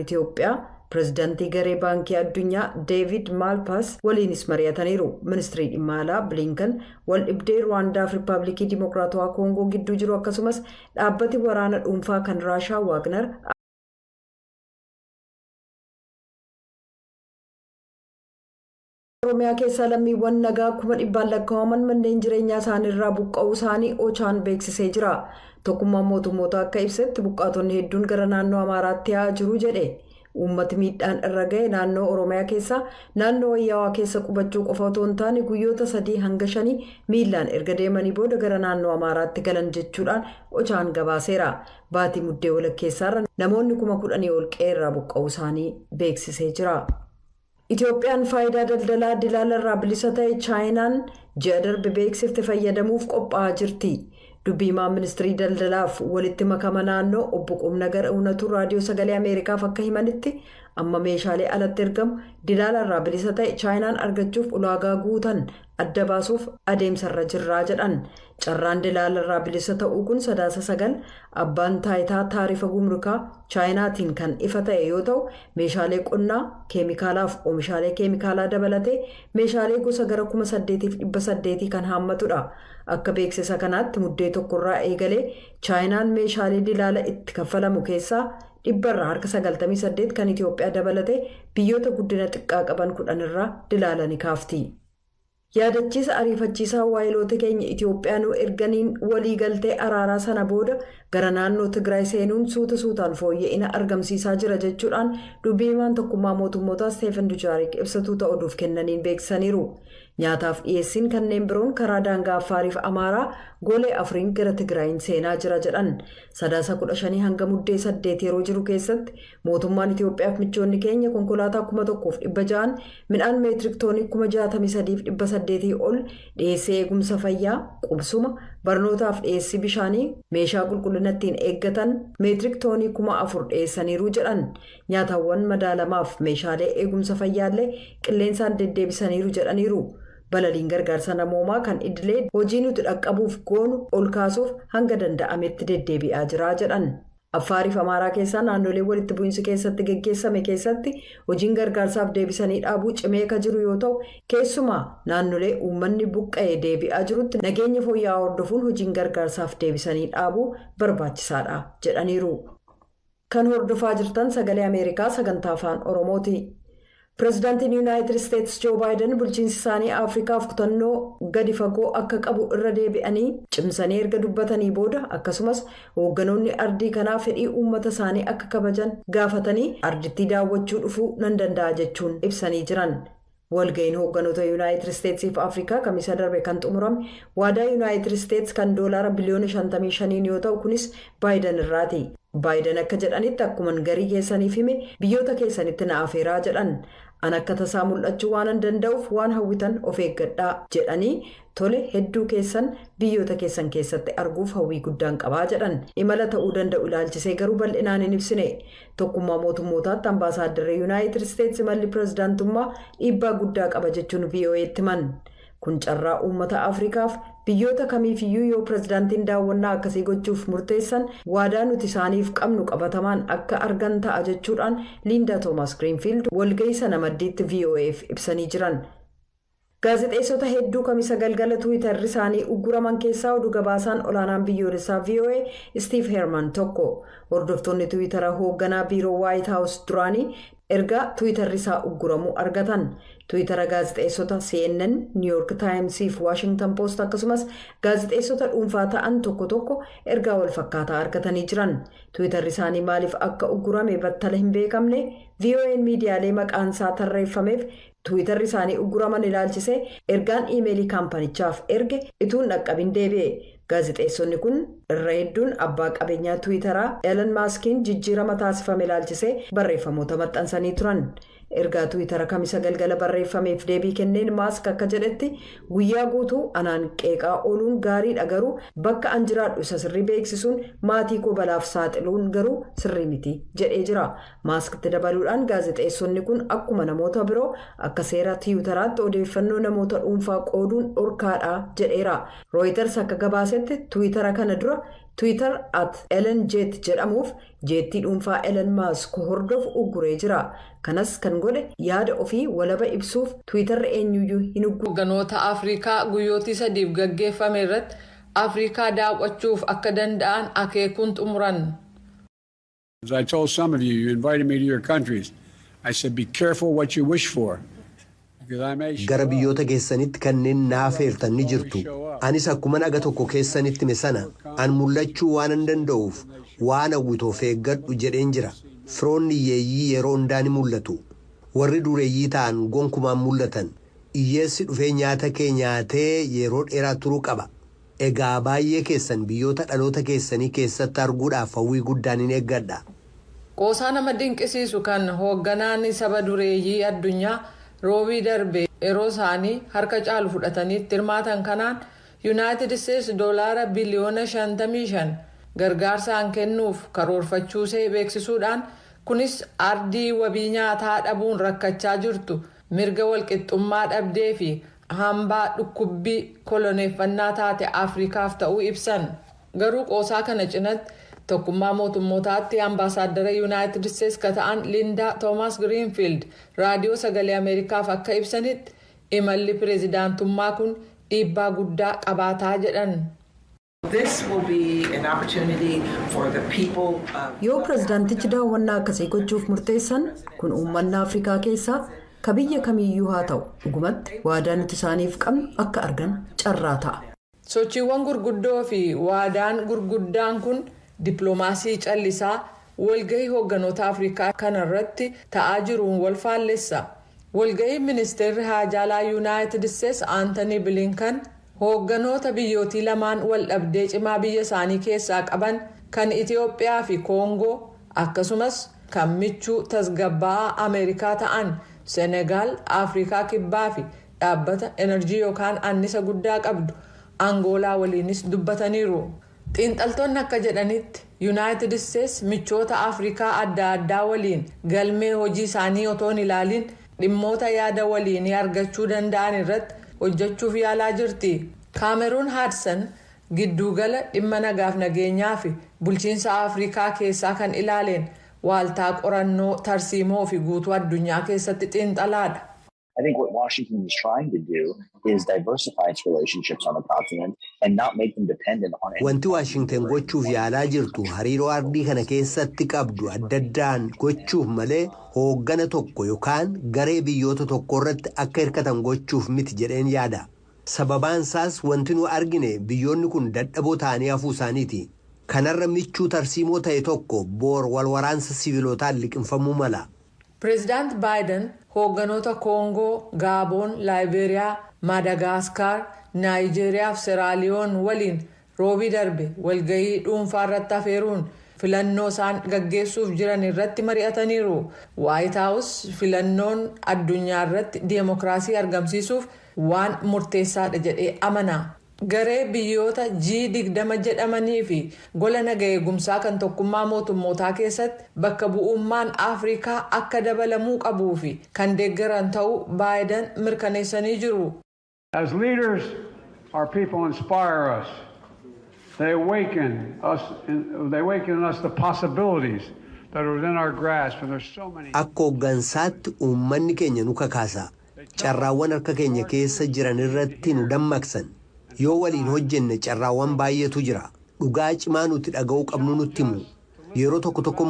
Itoophiyaa pirezidaantii garee baankii addunyaa Deevid Maalpaas waliinis mari'ataniiru. Ministirii dhimma alaa Blinken wal dhibdee Rwaandaa fi Riippaabilikii Dimokiraatawaa Koongoo gidduu jiru akkasumas dhaabbati waraana dhuunfaa kan Raashaa Waagner Oromiyaa keessaa lammiiwwan nagaa 100,000 lakkaa'aman manneen jireenyaa isaaniirraa buqqa'uu isaanii Ochaan beeksisee jira. Tokkummaan mootummoota akka ibsetti buqqaatonni hedduun gara naannoo Amaaraatti yaa'aa jiru jedhe. Uummati miidhaan irra ga'e naannoo Oromiyaa keessaa naannoo Wayyaawaa keessa qubachuu qofa otoo hin taane guyyoota 3 hanga 5 miillaan erga deemanii booda gara naannoo Amaaraatti galan jechuudhaan Ochaan gabaaseera. Baatii muddee walakkeessaarra namoonni 10,000 ol qe'eerraa buqqa'uu isaanii beeksisee jira. Itoophiyaan faayidaa daldalaa dilaalarraa bilisa ta'e Chaayinaan ji'a darbe beeksifte fayyadamuuf qophaa'aa jirti. Dubbiimaan ministirii daldalaaf walitti makama naannoo obbo Qumnagar Uunatu raadiyoo sagalee Ameerikaaf akka himanitti amma meeshaalee alatti ergamu dilaalarraa bilisa ta'e Chaayinaan argachuuf ulaagaa guutan adda baasuuf adeemsarra jirraa jedhan. Carraan dilaalarraa bilisa ta'uu kun sadaasa 9 abbaan taayitaa taarifa gumrukaa Chaayinaatiin kan ifa ta'e yoo ta'u meeshaalee qonnaa keemikaalaaf oomishaalee keemikaalaa dabalatee meeshaalee gosa gara 8,800 kan haammatudha. Akka beeksisa kanaatti muddee tokkorraa eegalee Chaayinaan meeshaalee dilaala itti kaffalamu keessaa dhibbarraa harka 98 kan Itoophiyaa dabalatee biyyoota guddina xiqqaa qaban 10 irraa dilaala ni kaafti. Yaadachiisa ariifachiisaa waayiloota keenya Itoophiyaa nu erganiin walii galtee araaraa sana booda gara naannoo Tigraay seenuun suutaan fooyya'ina argamsiisaa jira jechuudhaan dubbiimaan tokkummaa mootummootaa Steefan Dujaarik ibsatuu ta'uudhuuf kennaniin beeksisaniiru. Nyaataaf dhiyeessiin kanneen biroon karaa daangaa Affaariif Amaaraa golee afuriin gara Tigraayin seenaa jira jedhan. Sadaasa 15 hanga muddee 8 yeroo jiru keessatti mootummaan Itoophiyaaf michoonni keenya konkolaataa 1,600 midhaan meetirik toonii 63,800 ol dhiyeessii eegumsa fayyaa qubsuma barnootaaf dhiyeessii bishaanii meeshaa qulqullina ittiin eeggatan meetirik toonii 4,000 dhiyeessaniiru jedhan. Nyaatawwan madaalamaaf meeshaalee eegumsa fayyaallee qilleensaan deddeebisaniiru jedhaniiru. Balaliin gargaarsa namoomaa kan idilee hojii nuti dhaqqabuuf goonu ol kaasuuf hanga danda'ametti deddeebi'aa jira jedhan. Affaariif Amaaraa keessaa naannolee walitti bu'iinsi keessatti geggeessame keessatti hojiin gargaarsaaf deebisanii dhaabuu cimee ka jiru yoo ta'u keessumaa naannolee uummanni buqqa'ee deebi'aa jirutti nageenya fooyya'aa hordofuun hojiin gargaarsaaf deebisanii dhaabuu barbaachisaadha jedhaniiru. Kan hordofaa jirtan sagalee Ameerikaa sagantaa afaan Oromooti. Pireezidaantiin Yuunaayitid Isteetsi Joo Baayiden bulchiinsi isaanii Afrikaaf kutannoo gadi fagoo akka qabu irra deebi'anii cimsanii erga dubbatanii booda akkasumas hoogganoonni ardii kanaa fedhii uummata isaanii akka kabajan gaafatanii ardittii daawwachuu dhufuu nan danda'a jechuun ibsanii jiran. Walga'iin hoogganoota Yuunaayitid Isteetsii fi Afrikaa kamisa darbe kan xumurame waadaa Yuunaayitid Isteetsi kan doolaara biliyoona 55 yoo ta'u kunis Baayiden irraati. Baayiden akka jedhanitti akkuma garii keessaniif hime biyyoota keessanitti na afeeraa jedhan. An akka tasaa mul'achuu waan danda'uuf waan hawwitan of eeggadhaa jedhanii tole hedduu keessan biyyoota keessan keessatti arguuf hawwii guddaan qabaa jedhan. Imala ta'uu danda'u ilaalchisee garuu bal'inaan hin ibsine. Tokkummaa mootummootaatti ambaasaaddarri Yuunaayitid Isteetsi malli pireezidaantummaa dhiibbaa guddaa qaba jechuun VOA'tti himan. Kun carraa uummata Afrikaaf biyyoota kamiifiyyuu yoo pireezidaantiin daawwannaa akkasii gochuuf murteessan waadaa nuti isaaniif qabnu qabatamaan akka argan ta'a jechuudhaan Liindaa Toomas Greenfield walga'ii sana maddiitti VOA'f ibsanii jiran. Gaazexeessota hedduu kamisa galgala Tiwiitarri isaanii ugguraman keessaa oduu gabaasaan olaanaan biyyoolessaa VOA Steve Herman tokko. Hordoftoonni Tiwiitara hoogganaa biiroo White House duraanii erga Tiwiitarri isaa ugguramuu argatan. Tiwiitara gaazexeessota CNN, New York Times fi Washington Post akkasumas gaazexeessota dhuunfaa ta'an tokko ergaa wal fakkaataa argatanii jiran. Tiwiitarri isaanii maaliif akka uggurame battala hin beekamne VOA'n miidiyaalee maqaan isaa tarreeffameef Tiwiitarri isaanii ugguraman ilaalchisee ergaan iimeelii kaampanichaaf erge ituun dhaqqabin deebi'e. Gaazexeessonni kun irra hedduun abbaa qabeenyaa Tiwiitaraa Elon Muskiin jijjiirama taasifame ilaalchisee barreeffamoota maxxansanii turan. ergaa Tiwiitara kamisa galgala barreeffameef deebii kenneen Maask akka jedhetti guyyaa guutuu anaan qeeqaa ooluun gaariidha garuu bakka an jiraadhu isa sirrii beeksisuun maatii koo balaaf saaxiluun garuu sirrii miti jedhee jira. Maaskitti dabaluudhaan gaazexeessonni kun akkuma namoota biroo akka seera Tiwiitaraatti odeeffannoo namoota dhuunfaa qooduun dhorkaadha jedheera. Reuters akka gabaasetti Tiwiitara kana dura Twitter @ellenjet jedhamuuf jeettii dhuunfaa Elon Musk hordofu ugguree jira. Kanas kan godhe yaada ofii walaba ibsuuf Twitter eenyuyyuu hin ugguru. Hogganoota Afrikaa guyyootii 3 gaggeeffame irratti Afrikaa daawwachuuf akka danda'an akeekuun xumuran. As I told some of you, you invited me to your countries. I said, be careful what you wish for. Gara biyyoota keessanitti kanneen naafeertan ni jirtu. Anis akkuma naga tokko keessanitti misana an mul'achuu waan hin danda'uuf waan hawwituuf eeggadhu jedheen jira. Firoonni hiyyeeyyii yeroo hundaa ni mul'atu. Warri dureeyyii ta'an gonkumaan mul'atan. Hiyyeessi dhufee nyaata kee nyaatee yeroo dheeraa turuu qaba. Egaa baay'ee keessan biyyoota dhaloota keessanii keessatti arguudhaaf hawwii guddaan hin eeggadha. Qoosaa nama dinqisiisu kan hoogganaan saba dureeyyii addunyaa roobii darbe yeroo isaanii harka caalu fudhatanii hirmaatan kanaan United States doolaara biliyoona 55 gargaarsaan kennuuf karoorfachuusee beeksisuudhaan kunis ardii wabii nyaataa dhabuun rakkachaa jirtu mirga walqixxummaa dhabdee fi hambaa dhukkubbii koloneeffannaa taate Afrikaaf ta'uu ibsan. Garuu qoosaa kana cinatti tokkummaa mootummootaatti ambaasaadara United States ka ta'an Linda Thomas Greenfield raadiyoo sagalee Ameerikaaf akka ibsanitti imalli pireezidaantummaa kun dhiibbaa guddaa qabaataa jedhan. Yoo pireezidaantichi daawwannaa akkasii gochuuf murteessan kun uummanni Afrikaa keessaa ka biyya kamiyyuu haa ta'u dhugumatti waadaa nuti isaaniif qabnu akka argan carraa ta'a. Sochiiwwan gurguddoo fi waadaan gurguddaan kun dippiloomaasii callisaa walgahii hoogganoota Afrikaa kanarratti ta'aa jiruun wal faallessa. Walgahii ministeerri haajaalaa United States Anthony Blinken hoogganoota biyyootii lamaan wal dhabdee cimaa biyya isaanii keessaa qaban kan Itiyoophiyaa fi Koongoo akkasumas kan michuu tasgabbaa'aa Ameerikaa ta'an Senegaal, Afrikaa Kibbaa fi dhaabbata enerjii yookaan annisa guddaa qabdu Angoolaa waliinis dubbataniiru. Xiinxaltoonni akka jedhanitti United States michoota Afrikaa adda addaa waliin galmee hojii isaanii otoo hin ilaaliin dhimmoota yaada waliinii argachuu danda'an irratti hojjechuuf yaalaa jirti. Kaameruun Haadsan giddugala dhimma nagaaf nageenyaa fi bulchiinsa Afrikaa keessaa kan ilaaleen waaltaa qorannoo tarsiimoo fi guutuu addunyaa keessatti xiinxalaadha. I think what Washington is trying to do is diversify its relationships on the continent and not make them dependent on it. Wanti Washington gochuuf yaalaa jirtu hariiroo ardii kana keessatti qabdu adda addaan gochuuf malee hooggana tokko yookaan garee biyyoota tokko irratti akka hirkatan gochuuf miti jedheen yaada. Sababaan isaas wanti nu argine biyyoonni kun dadhaboo ta'anii hafuu isaaniiti. Kanarra michuu tarsiimoo ta'e tokko boor walwaraansa siviilotaan liqinfamuu mala. President Biden hoogganoota Koongoo, Gaaboon, Laayiberiyaa, Maadagaskar, Naayijeriyaa fi Seraaliyoon waliin roobii darbe walgahii dhuunfaa irratti afeeruun filannoo isaan gaggeessuuf jiran irratti mari'ataniiru. White House filannoon addunyaa irratti deemokiraasii argamsiisuuf waan murteessaadha jedhee amana. Garee biyyoota G20 jedhamanii fi gola nagaa eegumsaa kan tokkummaa mootummootaa keessatti bakka bu'ummaan Afrikaa akka dabalamuu qabuu fi kan deeggaran ta'uu Biden mirkaneessanii jiru. As leaders, our people inspire us. They awaken in us the possibilities that are within our grasp, and there's so many. Akka hooggansaatti uummanni keenya nu kakaasa. Carraawwan harka keenya keessa jiran irratti nu dammaqsan. Yoo waliin hojjenne carraawwan baay'eetu jira. Dhugaa cimaa nuti dhaga'uu qabnu nutti himu. Yeroo tokko tokko